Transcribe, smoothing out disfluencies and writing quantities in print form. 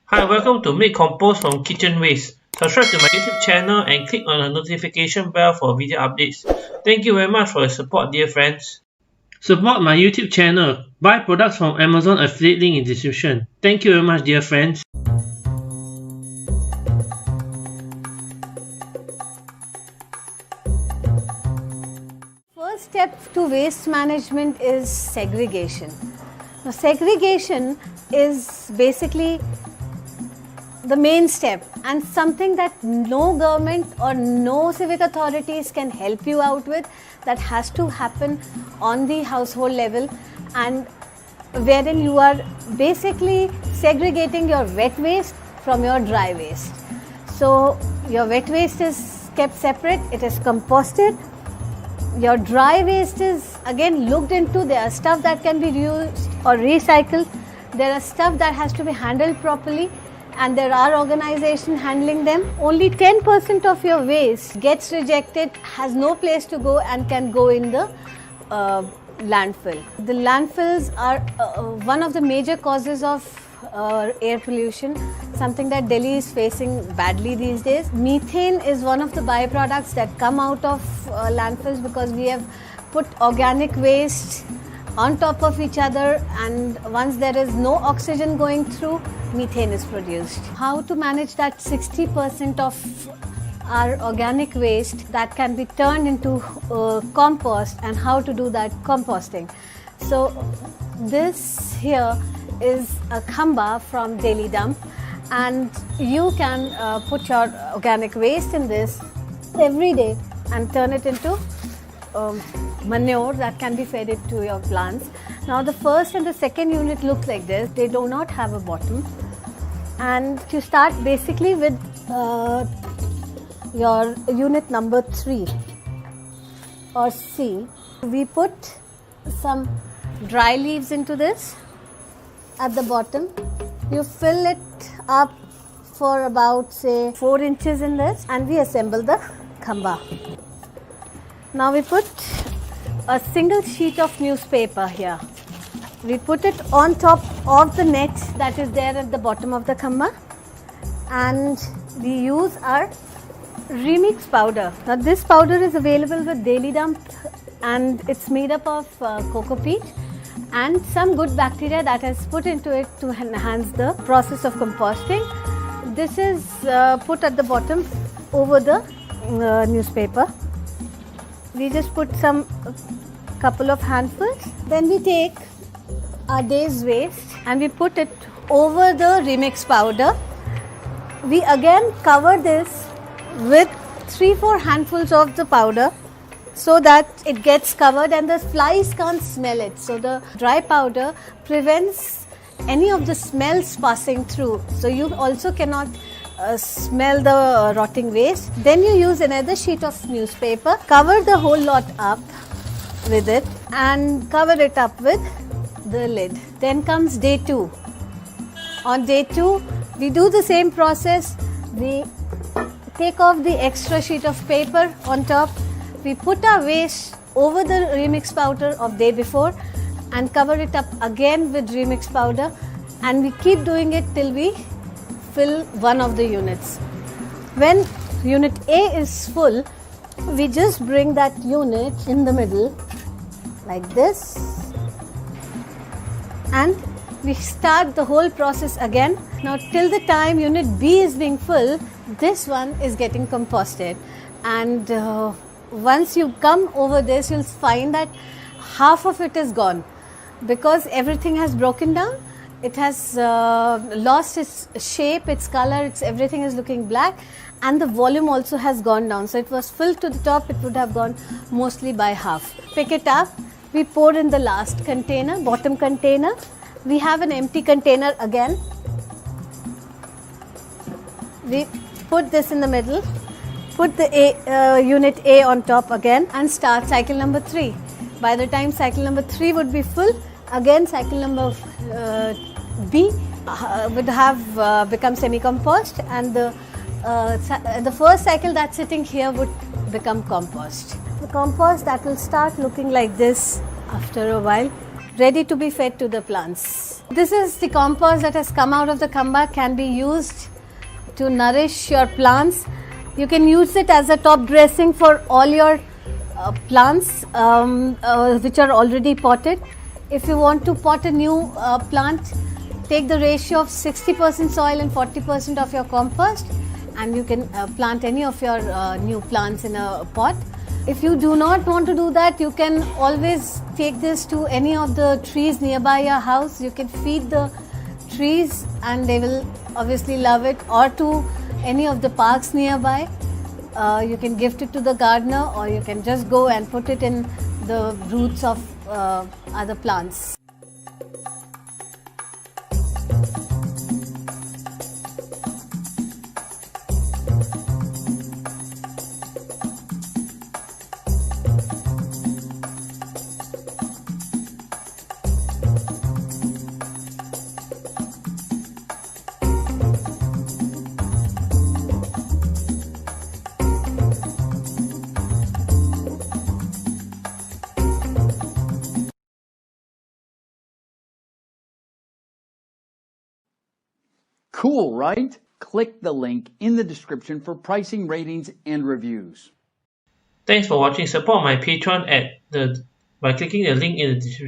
Hi, welcome to Make Compost from Kitchen Waste. Subscribe to my YouTube channel and click on the notification bell for video updates. Thank you very much for your support, dear friends. Support my YouTube channel. Buy products from Amazon affiliate link in description. Thank you very much, dear friends. First step to waste management is segregation. Now, segregation is basically the main step and something that no government or no civic authorities can help you out with. That has to happen on the household level, and wherein you are basically segregating your wet waste from your dry waste. So your wet waste is kept separate, it is composted. Your dry waste is again looked into. There are stuff that can be reused or recycled. There are stuff that has to be handled properly, and there are organizations handling them. Only 10% of your waste gets rejected, has no place to go, and can go in the landfill. The landfills are one of the major causes of air pollution, something that Delhi is facing badly these days. Methane is one of the byproducts that come out of landfills because we have put organic waste on top of each other, and once there is no oxygen going through, methane is produced. How to manage that 60% of our organic waste that can be turned into compost, and how to do that composting. So this here is a khamba from Daily Dump, and you can put your organic waste in this every day and turn it into manure that can be fed into your plants. Now the first and the second unit look like this. They do not have a bottom, and you start basically with your unit number 3 or C. We put some dry leaves into this at the bottom. You fill it up for about say 4 inches in this, and we assemble the khamba. Now we put a single sheet of newspaper here. We put it on top of the net that is there at the bottom of the khamba, and we use our remix powder. Now this powder is available with Daily Dump, and it's made up of cocoa peat and some good bacteria that is put into it to enhance the process of composting. This is put at the bottom over the newspaper. We just put some couple of handfuls. Then we take our day's waste and we put it over the remix powder. We again cover this with 3-4 handfuls of the powder so that it gets covered and the flies can't smell it. So the dry powder prevents any of the smells passing through. So you also cannot smell the rotting waste. Then you use another sheet of newspaper, cover the whole lot up with it and cover it up with the lid. Then comes day 2. On day 2, we do the same process. We take off the extra sheet of paper on top. We put our waste over the remix powder of day before and cover it up again with remix powder, and we keep doing it till we fill one of the units. When unit A is full, we just bring that unit in the middle like this, and we start the whole process again. Now till the time unit B is being full, this one is getting composted, and once you come over this, you'll find that half of it is gone because everything has broken down. It has lost its shape, its color, everything is looking black, and the volume also has gone down. So it was filled to the top, it would have gone mostly by half. Pick it up, we pour in the last container, bottom container. We have an empty container again. We put this in the middle, put the unit A on top again, and start cycle number 3. By the time cycle number 3 would be full, again cycle number B would have become semi-compost, and the first cycle that's sitting here would become compost. The compost that will start looking like this after a while, ready to be fed to the plants. This is the compost that has come out of the khamba, can be used to nourish your plants. You can use it as a top dressing for all your plants which are already potted. If you want to pot a new plant, take the ratio of 60% soil and 40% of your compost, and you can plant any of your new plants in a pot. If you do not want to do that, you can always take this to any of the trees nearby your house. You can feed the trees and they will obviously love it, or to any of the parks nearby. You can gift it to the gardener, or you can just go and put it in the roots of other plants. Cool, right? Click the link in the description for pricing, ratings, and reviews. Thanks for watching. Support my Patreon by clicking the link in the description.